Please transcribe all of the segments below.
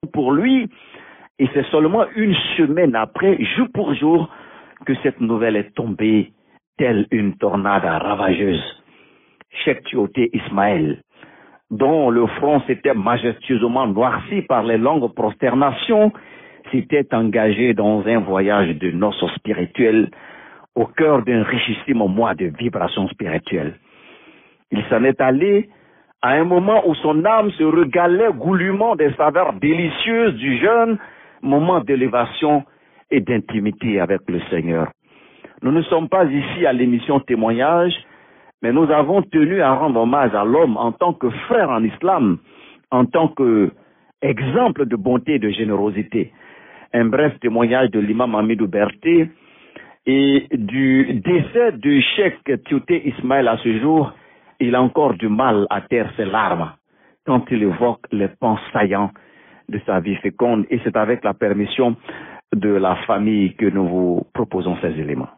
pour lui. Et c'est seulement une semaine après, jour pour jour, que cette nouvelle est tombée telle une tornade ravageuse. Cheikh Tioté Ismaël, dont le front s'était majestueusement noirci par les longues prosternations, s'était engagé dans un voyage de noces spirituelles au cœur d'un richissime mois de vibrations spirituelles. Il s'en est allé à un moment où son âme se régalait goulûment des saveurs délicieuses du jeûne, moment d'élévation et d'intimité avec le Seigneur. Nous ne sommes pas ici à l'émission Témoignage, mais nous avons tenu à rendre hommage à l'homme en tant que frère en islam, en tant qu'exemple de bonté et de générosité. Un bref témoignage de l'imam Hamidou Berté et du décès de Cheikh Tioté Ismaël à ce jour. Il a encore du mal à taire ses larmes quand il évoque les pans saillants de sa vie féconde. Et c'est avec la permission de la famille que nous vous proposons ces éléments.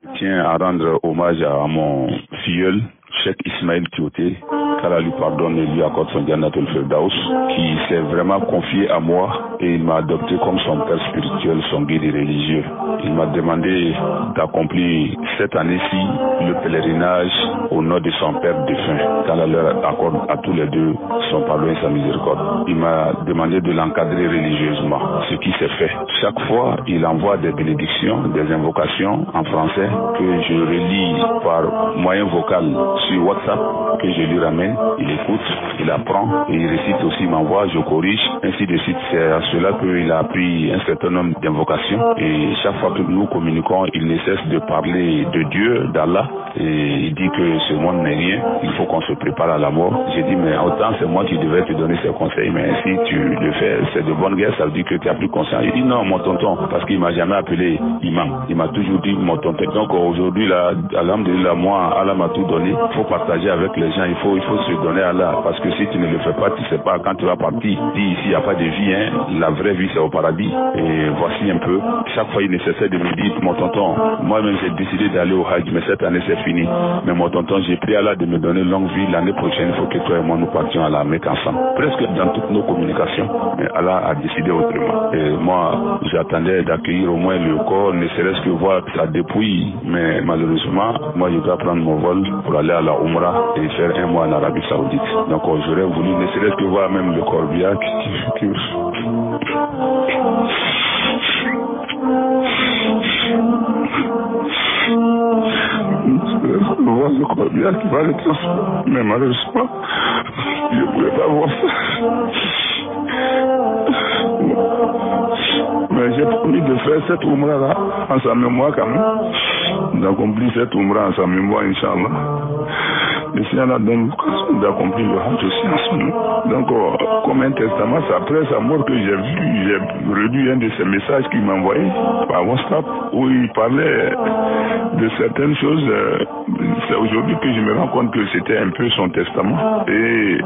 Je tiens à rendre hommage à mon filleul, Cheikh Ismaël Tioté, qu'Allah lui pardonne et lui accorde son Jannatul Firdaus, qui s'est vraiment confié à moi et il m'a adopté comme son père spirituel, son guide religieux. Il m'a demandé d'accomplir cette année-ci le pèlerinage au nom de son père défunt, qu'Allah leur accorde à tous les deux son pardon et sa miséricorde. Il m'a demandé de l'encadrer religieusement, ce qui s'est fait. Chaque fois, il envoie des bénédictions, des invocations en français que je relis par moyen vocal sur WhatsApp, que je lui ramène, il écoute, il apprend et il récite aussi ma voix, je corrige, ainsi de suite. C'est à cela qu'il a appris un certain nombre d'invocations et chaque fois que nous communiquons, il ne cesse de parler de Dieu, d'Allah, et il dit que ce monde n'est rien, il faut qu'on se prépare à la mort. J'ai dit mais autant c'est moi qui devais te donner ces conseils, mais si tu le fais, c'est de bonne guerre, ça veut dire que tu as plus conscience. Il dit non mon tonton, parce qu'il m'a jamais appelé imam, il m'a toujours dit mon tonton. Donc aujourd'hui là, alhamdulillah, moi Allah m'a tout donné, il faut partager avec les gens, il faut se donner à Allah, parce que si tu ne le fais pas, tu sais pas quand tu vas partir. Dis ici il n'y a pas de vie, hein. La vraie vie c'est au paradis. Et voici un peu, chaque fois il ne cessait de me dire mon tonton, moi-même j'ai décidé d'aller au Hajj, mais cette année c'est fini. Mais mon tonton, j'ai prié Allah de me donner longue vie, l'année prochaine il faut que toi et moi nous partions à la Mecque ensemble. Presque dans toutes nos communications, mais Allah a décidé autrement. Et moi j'attendais d'accueillir au moins le corps, ne serait-ce que voir sa dépouille, mais malheureusement moi je dois prendre mon vol pour aller à la Umrah et faire un mois en Arabie Saoudite. Donc j'aurais voulu ne serait-ce que voir même le corbillard qui voir le corbillard qui va le transformer. Mais malheureusement, je ne pouvais pas voir ça. Mais j'ai promis de faire cette Umrah-là en sa mémoire quand même. D'accomplir cette Umrah en sa mémoire, Inch'Allah. Et si on a donné l'occasion d'accomplir le Hajj aussi en ce moment. Donc, comme un testament, c'est après sa mort que j'ai relu un de ses messages qu'il m'a envoyé par WhatsApp où il parlait de certaines choses. C'est aujourd'hui que je me rends compte que c'était un peu son testament. Et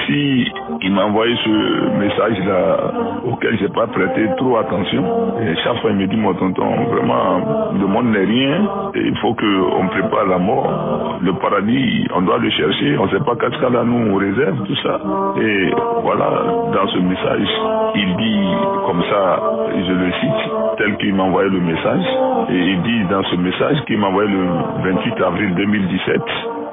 si il m'a envoyé ce message-là auquel j'ai pas prêté trop attention, et chaque fois il me dit mon tonton, vraiment, le monde n'est rien, et il faut qu'on prépare la mort, le paradis, on doit le chercher, on ne sait pas qu'est-ce qu'Allah nous réserve, tout ça. Et voilà, dans ce message, il dit comme ça, je le cite, tel qu'il m'a envoyé le message, et il dit dans ce message qu'il m'a envoyé le 28 avril 2017,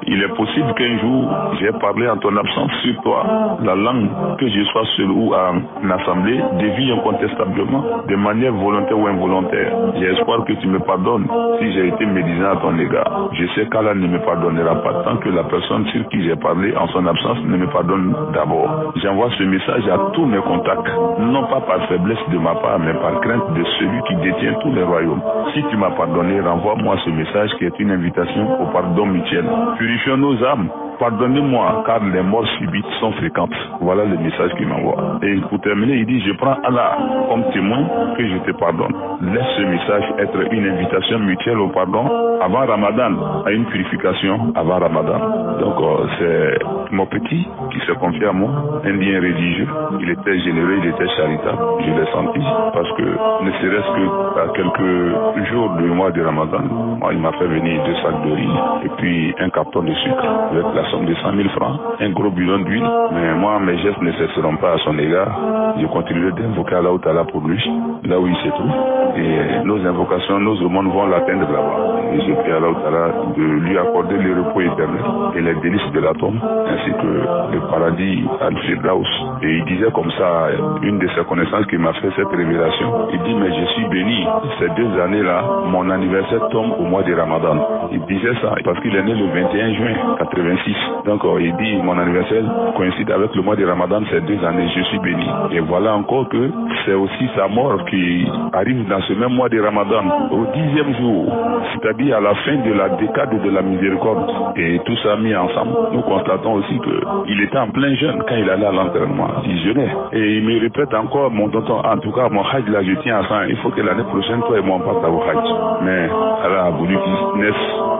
il est possible qu'un jour, j'ai parlé en ton absence sur toi. La langue, que je sois seul ou en assemblée, dévie incontestablement, de manière volontaire ou involontaire. J'ai espoir que tu me pardonnes si j'ai été médisant à ton égard. Je sais qu'Allah ne me pardonnera pas tant que la personne sur qui j'ai parlé en son absence ne me pardonne d'abord. J'envoie ce message à tous mes contacts, non pas par faiblesse de ma part, mais par crainte de celui qui détient tous les royaumes. Si tu m'as pardonné, renvoie-moi ce message qui est une invitation au pardon mutuel. Purifions nos âmes. Pardonnez-moi, car les morts subites sont fréquentes. Voilà le message qu'il m'envoie. Et pour terminer, il dit, je prends Allah comme témoin que je te pardonne. Laisse ce message être une invitation mutuelle au pardon avant Ramadan, à une purification avant Ramadan. Donc, c'est mon petit qui s'est confié à moi, un lien religieux. Il était généreux, il était charitable. Je l'ai senti parce que, ne serait-ce qu'à quelques jours du mois de Ramadan, moi, il m'a fait venir 2 sacs de riz et puis un carton de sucre avec la la somme de 100 000 francs, un gros bidon d'huile. Mais moi, mes gestes ne cesseront pas à son égard. Je continuerai d'invoquer Allah Ta'ala pour lui, là où il se trouve. Et nos invocations, nos aumônes vont l'atteindre là-bas. Et je prie Allah Ta'ala de lui accorder le repos éternel et les délices de la tombe, ainsi que le paradis Al-Firdaus. Et il disait comme ça, une de ses connaissances qui m'a fait cette révélation, il dit, mais je suis béni. Ces 2 années-là, mon anniversaire tombe au mois de Ramadan. Il disait ça parce qu'il est né le 21 juin 86. Donc il dit, mon anniversaire coïncide avec le mois de Ramadan ces 2 années, je suis béni. Et voilà encore que c'est aussi sa mort qui arrive dans ce même mois de Ramadan, au 10e jour, c'est-à-dire à la fin de la décade de la miséricorde. Et tout ça mis ensemble, nous constatons aussi qu'il était en plein jeûne quand il allait à l'enterrement. Il jeûnait. Et il me répète encore, mon tonton, en tout cas, mon hajj là, je tiens à ça. Il faut que l'année prochaine, toi et moi, on parte au hajj. Mais Allah a voulu qu'il naisse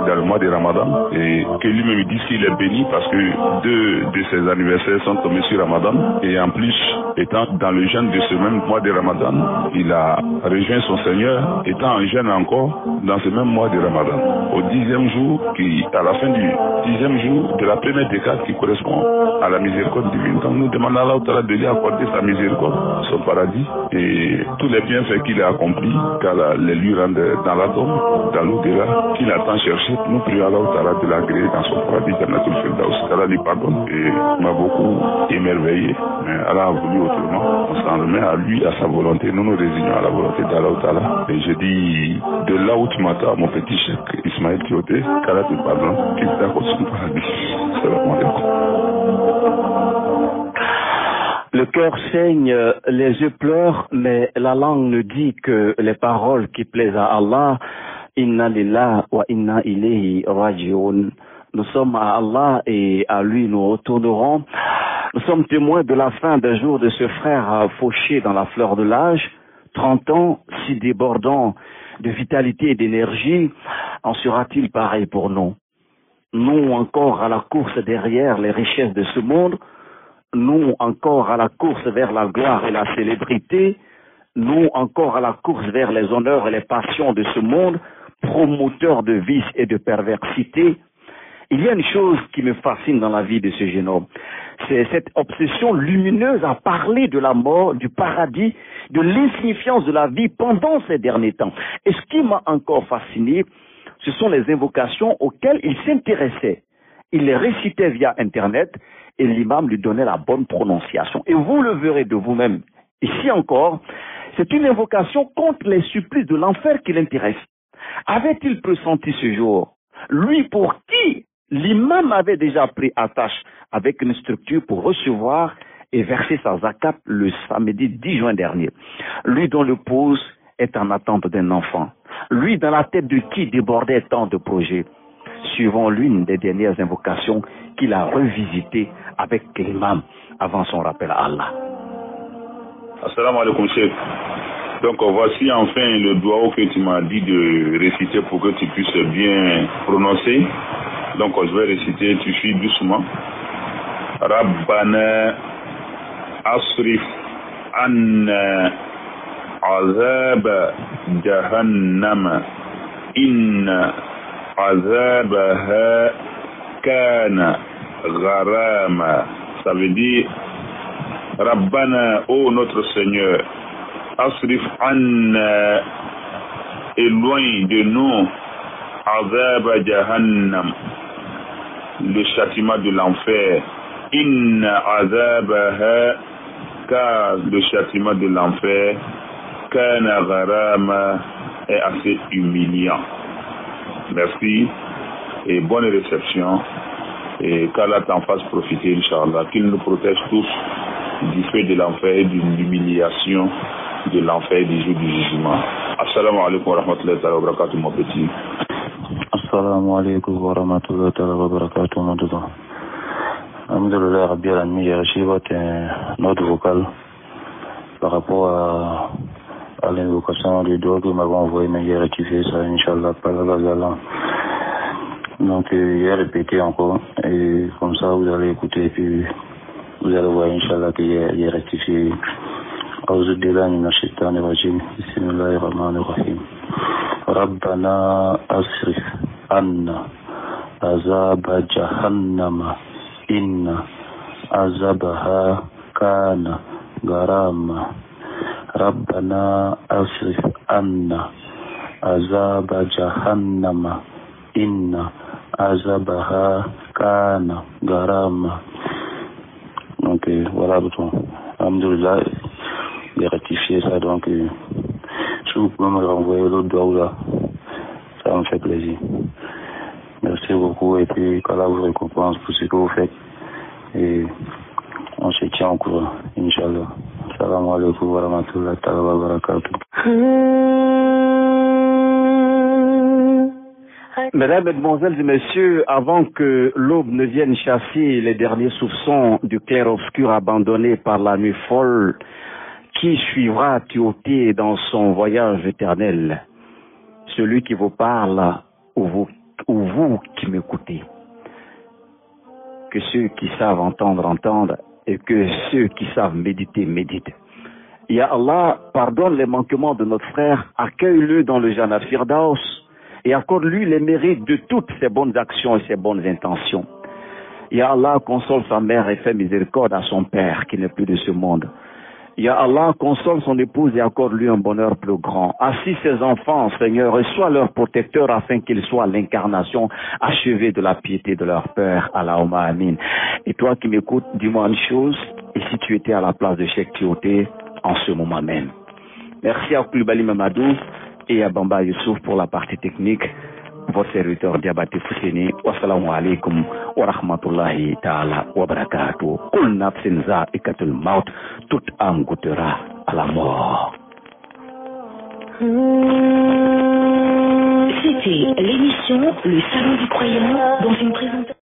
dans le mois de Ramadan et que lui-même dise qu'il est béni parce que 2 de ses anniversaires sont tombés sur Ramadan. Et en plus, étant dans le jeûne de ce même mois de Ramadan, il a rejoint son Seigneur, étant en jeûne encore dans ce même mois de Ramadan. Au 10e jour, à la fin du 10e jour de la première décade qui correspond à la miséricorde divine. Donc nous demandons à Allah de lui accorder sa miséricorde, son paradis et tous les bienfaits qu'il a accomplis, qu'Allah les lui rende dans la tombe, dans l'au-delà, qu'il a tant cherché. Nous prions Allah de l'agréer dans son paradis, Jannatul Firdaus. Allah lui pardonne et m'a beaucoup émerveillé. Mais Allah a voulu autrement. On s'en remet à lui, à sa volonté. Nous nous résignons à la volonté d'Allah. Et je dis, de là où tu m'attends, mon petit cheikh Ismaël Tioté, qu'Allah te pardonne, qu'il t'accorde son paradis. Salam alaikum. Le cœur saigne, les yeux pleurent, mais la langue ne dit que les paroles qui plaisent à Allah. Inna lillah wa inna ilayhi raji'un. Nous sommes à Allah et à lui nous retournerons. Nous sommes témoins de la fin d'un jour de ce frère fauché dans la fleur de l'âge. 30 ans, si débordant de vitalité et d'énergie, en sera-t-il pareil pour nous? Nous encore à la course derrière les richesses de ce monde, nous encore à la course vers la gloire et la célébrité, nous encore à la course vers les honneurs et les passions de ce monde, promoteurs de vices et de perversité. Il y a une chose qui me fascine dans la vie de ce jeune homme, c'est cette obsession lumineuse à parler de la mort, du paradis, de l'insignifiance de la vie pendant ces derniers temps. Et ce qui m'a encore fasciné, ce sont les invocations auxquelles il s'intéressait. Il les récitait via Internet et l'imam lui donnait la bonne prononciation. Et vous le verrez de vous-même. Ici encore, c'est une invocation contre les supplices de l'enfer qui l'intéresse. Avait-il pressenti ce jour, lui pour qui l'imam avait déjà pris attache avec une structure pour recevoir et verser sa zakat le samedi 10 juin dernier, lui dont l'épouse est en attente d'un enfant, lui dans la tête de qui débordait tant de projets, suivant l'une des dernières invocations qu'il a revisitées avec l'imam avant son rappel à Allah. Assalamu alaikum, Cheikh. Donc voici enfin le doigt que tu m'as dit de réciter pour que tu puisses bien prononcer. Donc je vais réciter, tu suis doucement. Rabbana asrif anna azab jahannam inna azabaha kana gharama. Ça veut dire Rabbana, ô notre Seigneur, asrif anna, éloigne de nous azab jahannam, le châtiment de l'enfer. Inna azabaha, car le châtiment de l'enfer, kana gharama, est assez humiliant. Merci et bonne réception. Et qu'Allah t'en fasse profiter, Inch'Allah, qu'il nous protège tous du feu de l'enfer et d'une humiliation de l'enfer du jour du jugement. Assalamu alaikum wa rahmatullahi wa barakatuh, mon petit. Assalamu alaikum wa rahmatullahi wa barakatuh, mon petit. Alhamdulillah, Rabbi al-Alamin, j'ai reçu votre note vocale par rapport à l'invocation du doigt que vous m'avez envoyé, mais j'ai rectifié ça, Inch'Allah, par Allah. Donc, j'ai répété encore, et comme ça, vous allez écouter, et puis vous allez voir, Inch'Allah, que j'ai rectifié. أعوذ بالله من الشيطان الرجيم بسم الله الرحمن الرحيم ربنا أصرف عنا عذاب جهنم إن عذابها كان غراما ربنا أصرف عنا عذاب جهنم إن عذابها كان غراما. Donc voilà, alhamdoulilah, j'ai rectifié ça, donc si vous pouvez me renvoyer l'autre doigt là, ça me fait plaisir. Merci beaucoup et puis qu'Allah vous récompense pour ce que vous faites et on se tient au courant, Inch'Allah. Salam alaikum wa rahmatullahi wa barakatuh. Mesdames, Mesdemoiselles et Messieurs, avant que l'aube ne vienne chasser les derniers soupçons du clair-obscur abandonné par la nuit folle, qui suivra Timothée dans son voyage éternel? Celui qui vous parle ou vous qui m'écoutez. Que ceux qui savent entendre, entendent, et que ceux qui savent méditer, méditent. Ya Allah, pardonne les manquements de notre frère, accueille-le dans le Jannat Firdaus, et accorde-lui les mérites de toutes ses bonnes actions et ses bonnes intentions. Ya Allah, console sa mère et fais miséricorde à son père qui n'est plus de ce monde. Ya Allah, console son épouse et accorde-lui un bonheur plus grand. Assis ses enfants, Seigneur, et sois leur protecteur afin qu'ils soient l'incarnation achevée de la piété de leur père. Allahumma amin. Et toi qui m'écoutes, dis-moi une chose, et si tu étais à la place de Cheikh Timothée en ce moment même. Merci à Koulibaly Mamadou et à Bamba Youssouf pour la partie technique. Votre serviteur Diabaté Fousseni. Wassalamu alaikum wa rahmatullahi ta'ala wa barakatuh. Kul nafsin za'ikatul maut. Tout âme goûtera à la mort. C'était l'émission Le Salon du Croyant dans une présentation.